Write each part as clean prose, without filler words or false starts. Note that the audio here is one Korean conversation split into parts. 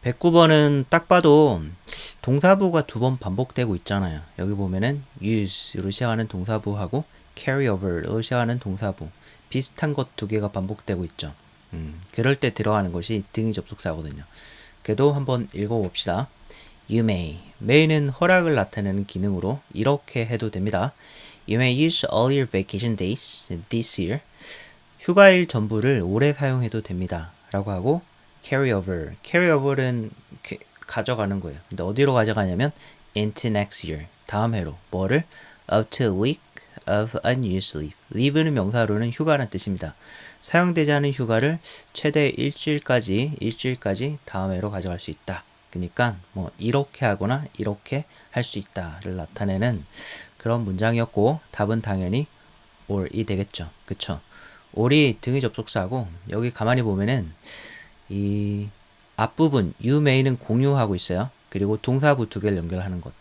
109번은 딱 봐도 동사부가 두 번 반복되고 있잖아요. 여기 보면은 use로 시작하는 동사부하고 carryover로 시작하는 동사부 비슷한 것 두 개가 반복되고 있죠. 그럴 때 들어가는 것이 등위 접속사거든요. 그래도 한번 읽어봅시다. You may는 허락을 나타내는 기능으로 이렇게 해도 됩니다. You may use all your vacation days this year. 휴가일 전부를 올해 사용해도 됩니다. 라고 하고 carryover는 가져가는 거예요. 근데 어디로 가져가냐면 into next year, 다음 해로. 뭐를? up to a week of unused leave. leave는 명사로는 휴가란 뜻입니다. 사용되지 않은 휴가를 최대 일주일까지 다음 해로 가져갈 수 있다. 그러니까 뭐 이렇게 하거나 이렇게 할 수 있다를 나타내는 그런 문장이었고 답은 당연히 all이 되겠죠. 그쵸? all이 등위 접속사고 여기 가만히 보면은 이 앞부분 you may는 공유하고 있어요. 그리고 동사부 두 개를 연결하는 것.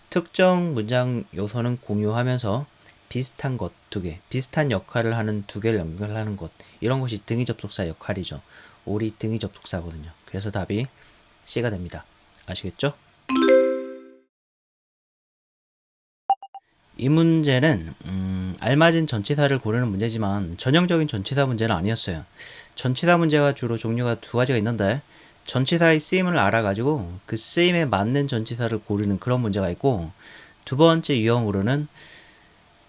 특정 문장 요소는 공유하면서 비슷한 것 두 개, 비슷한 역할을 하는 두 개를 연결하는 것. 이런 것이 등위 접속사 역할이죠. all이 등위 접속사거든요. 그래서 답이 C가 됩니다. 아시겠죠? 이 문제는 알맞은 전치사를 고르는 문제지만 전형적인 전치사 문제는 아니었어요. 전치사 문제가 주로 종류가 두 가지가 있는데 전치사의 쓰임을 알아가지고 그 쓰임에 맞는 전치사를 고르는 그런 문제가 있고 두 번째 유형으로는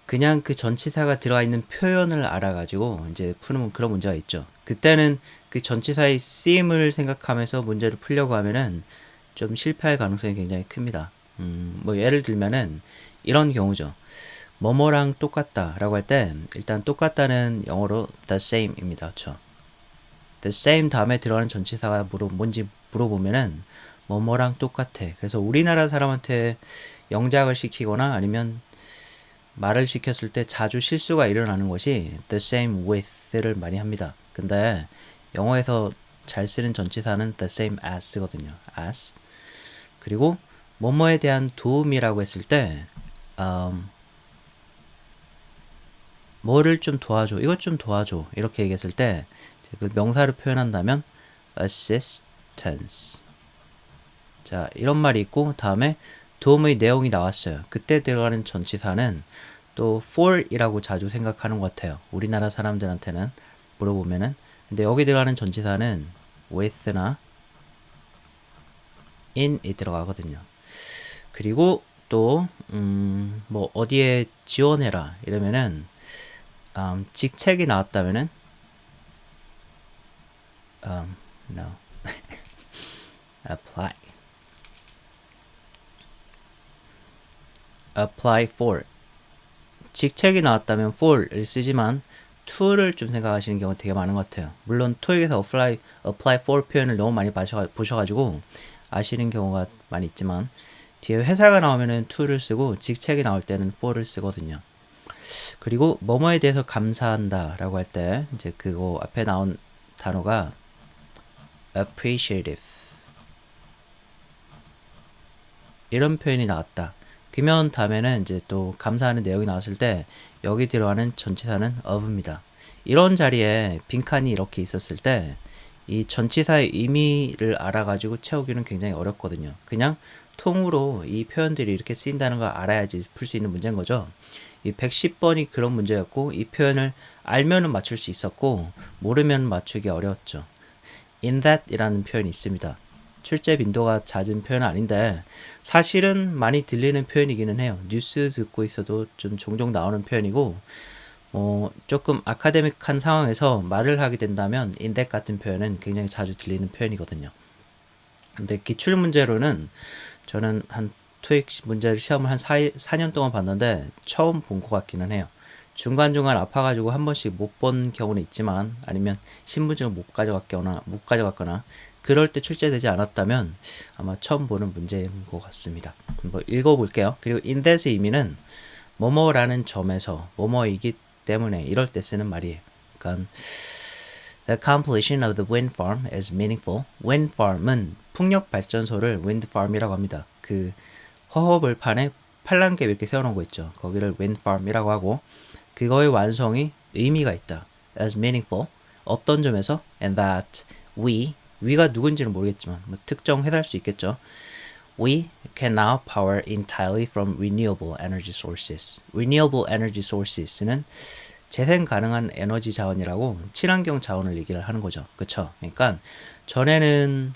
그냥 그 전치사가 들어가 있는 표현을 알아가지고 이제 푸는 그런 문제가 있죠. 그때는 그 전치사의 쓰임을 생각하면서 문제를 풀려고 하면은 좀 실패할 가능성이 굉장히 큽니다. 뭐 예를 들면은 이런 경우죠. 뭐뭐랑 똑같다 라고 할 때 일단 똑같다는 영어로 the same입니다. 그렇죠? the same 다음에 들어가는 전치사가 뭔지 물어보면은 뭐뭐랑 똑같아. 그래서 우리나라 사람한테 영작을 시키거나 아니면 말을 시켰을 때 자주 실수가 일어나는 것이 the same with를 많이 합니다. 근데 영어에서 잘 쓰는 전치사는 the same as거든요. as. 그리고 뭐뭐에 대한 도움이라고 했을 때 뭐를 좀 도와줘, 이것 좀 도와줘 이렇게 얘기했을 때 그 명사를 표현한다면 assistance. 자, 이런 말이 있고 다음에 도움의 내용이 나왔어요. 그때 들어가는 전치사는 또 for이라고 자주 생각하는 것 같아요. 우리나라 사람들한테는 물어보면은. 근데 여기 들어가는 전치사는 with나 in이 들어가거든요. 그리고 또 뭐 어디에 지원해라 이러면은 직책이 나왔다면은 no apply for 직책이 나왔다면 for를 쓰지만 to를 좀 생각하시는 경우가 되게 많은 것 같아요. 물론 토익에서 apply for 표현을 너무 많이 보셔가지고 아시는 경우가 많이 있지만 뒤에 회사가 나오면은 to를 쓰고 직책이 나올 때는 for를 쓰거든요. 그리고 뭐뭐에 대해서 감사한다 라고 할 때 이제 그거 앞에 나온 단어가 appreciative 이런 표현이 나왔다. 그러면 다음에는 이제 또 감사하는 내용이 나왔을 때 여기 들어가는 전치사는 of입니다. 이런 자리에 빈칸이 이렇게 있었을 때 이 전치사의 의미를 알아가지고 채우기는 굉장히 어렵거든요. 그냥 통으로 이 표현들이 이렇게 쓰인다는 걸 알아야지 풀 수 있는 문제인 거죠. 이 110번이 그런 문제였고 이 표현을 알면은 맞출 수 있었고 모르면 맞추기 어려웠죠. in that 이라는 표현이 있습니다. 출제 빈도가 잦은 표현은 아닌데 사실은 많이 들리는 표현이기는 해요. 뉴스 듣고 있어도 좀 종종 나오는 표현이고 조금 아카데믹한 상황에서 말을 하게 된다면 in that 같은 표현은 굉장히 자주 들리는 표현이거든요. 근데 기출 문제로는 저는 한 토익 문제를 시험을 한 4년 동안 봤는데 처음 본 것 같기는 해요. 중간중간 아파가지고 한 번씩 못 본 경우는 있지만 아니면 신분증을 못 가져갔거나 그럴 때 출제되지 않았다면 아마 처음 보는 문제인 것 같습니다. 한번 읽어볼게요. 그리고 in that의 의미는 뭐뭐라는 점에서 뭐뭐이기 때문에 이럴 때 쓰는 말이에요. 그러니까 The completion of the wind farm is meaningful. Wind farm은 풍력 발전소를 wind farm이라고 합니다. 그 허허벌판에 팔랑개 이렇게 세워놓은 거 있죠. 거기를 wind farm이라고 하고 그거의 완성이 의미가 있다. As meaningful. 어떤 점에서? And that we we가 누군지는 모르겠지만 뭐 특정해달 수 있겠죠. We can now power entirely from renewable energy sources. Renewable energy sources는 재생 가능한 에너지 자원이라고 친환경 자원을 얘기를 하는 거죠. 그쵸? 그러니까 전에는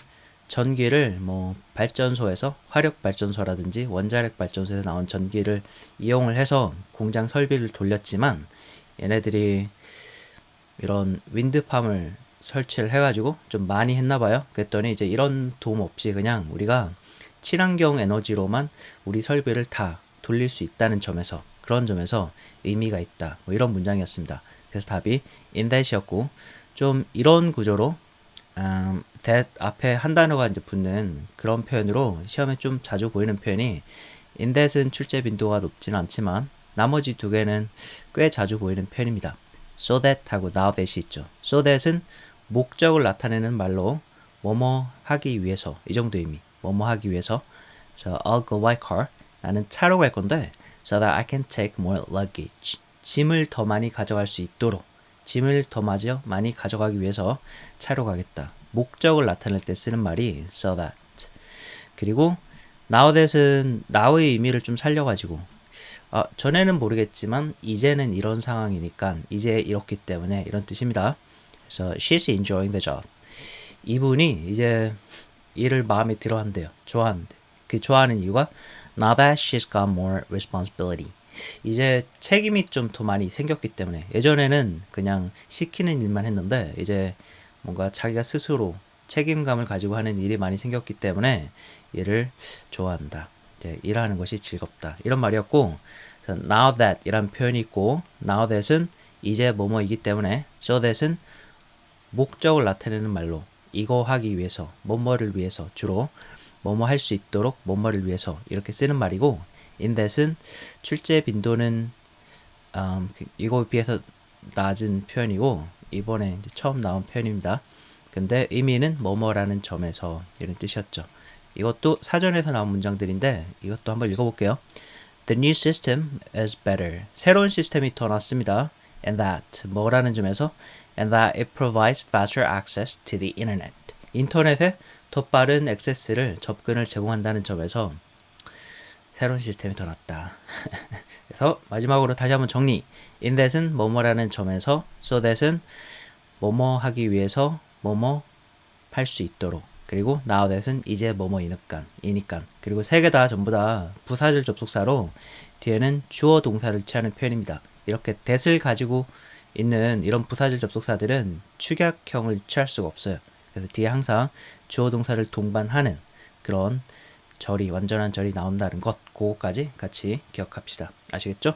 전기를 뭐 발전소에서 화력 발전소라든지 원자력 발전소에서 나온 전기를 이용을 해서 공장 설비를 돌렸지만 얘네들이 이런 윈드팜을 설치를 해가지고 좀 많이 했나봐요. 그랬더니 이제 이런 도움 없이 그냥 우리가 친환경 에너지로만 우리 설비를 다 돌릴 수 있다는 점에서 그런 점에서 의미가 있다. 뭐 이런 문장이었습니다. 그래서 답이 in that이었고 좀 이런 구조로 that 앞에 한 단어가 이제 붙는 그런 표현으로 시험에 좀 자주 보이는 표현이 in that은 출제 빈도가 높지는 않지만 나머지 두 개는 꽤 자주 보이는 표현입니다. so that 하고 now that이 있죠. so that은 목적을 나타내는 말로 뭐뭐 하기 위해서 이 정도 의미. 뭐뭐 하기 위해서. So I'll go by car. 나는 차로 갈 건데 so that I can take more luggage. 짐을 더 많이 가져갈 수 있도록 짐을 더 많이 가져가기 위해서 차로 가겠다. 목적을 나타낼 때 쓰는 말이 so that. 그리고 now that은 now의 의미를 좀 살려가지고 전에는 모르겠지만 이제는 이런 상황이니까 이제 이렇기 때문에 이런 뜻입니다. 그래서 she's enjoying the job. 이분이 이제 일을 마음에 들어 한대요. 좋아하는데. 그 좋아하는 이유가 now that she's got more responsibility. 이제 책임이 좀 더 많이 생겼기 때문에 예전에는 그냥 시키는 일만 했는데 이제 뭔가 자기가 스스로 책임감을 가지고 하는 일이 많이 생겼기 때문에 일을 좋아한다. 이제 일하는 것이 즐겁다. 이런 말이었고 now that 이란 표현이 있고 now that은 이제 뭐뭐이기 때문에 so that은 목적을 나타내는 말로 이거 하기 위해서 뭐뭐를 위해서 주로 뭐뭐 할 수 있도록 뭐뭐를 위해서 이렇게 쓰는 말이고 in that은 출제 빈도는 이거에 비해서 낮은 표현이고 이번에 이제 처음 나온 표현입니다. 근데 의미는 뭐뭐라는 점에서 이런 뜻이었죠. 이것도 사전에서 나온 문장들인데 이것도 한번 읽어볼게요. The new system is better. 새로운 시스템이 더 낫습니다. And that 뭐라는 점에서 and that it provides faster access to the internet. 인터넷에 더 빠른 액세스를 접근을 제공한다는 점에서 새로운 시스템이 더 낫다. 그래서 마지막으로 다시 한번 정리. in that은 뭐뭐라는 점에서 so that은 뭐뭐 하기 위해서 뭐뭐 할 수 있도록 그리고 now that은 이제 뭐뭐이니까 그리고 세 개 다 전부 다 부사절 접속사로 뒤에는 주어 동사를 취하는 표현입니다. 이렇게 that을 가지고 있는 이런 부사절 접속사들은 축약형을 취할 수가 없어요. 그래서 뒤에 항상 주어 동사를 동반하는 그런 절이 완전한 절이 나온다는 것 그거까지 같이 기억합시다. 아시겠죠?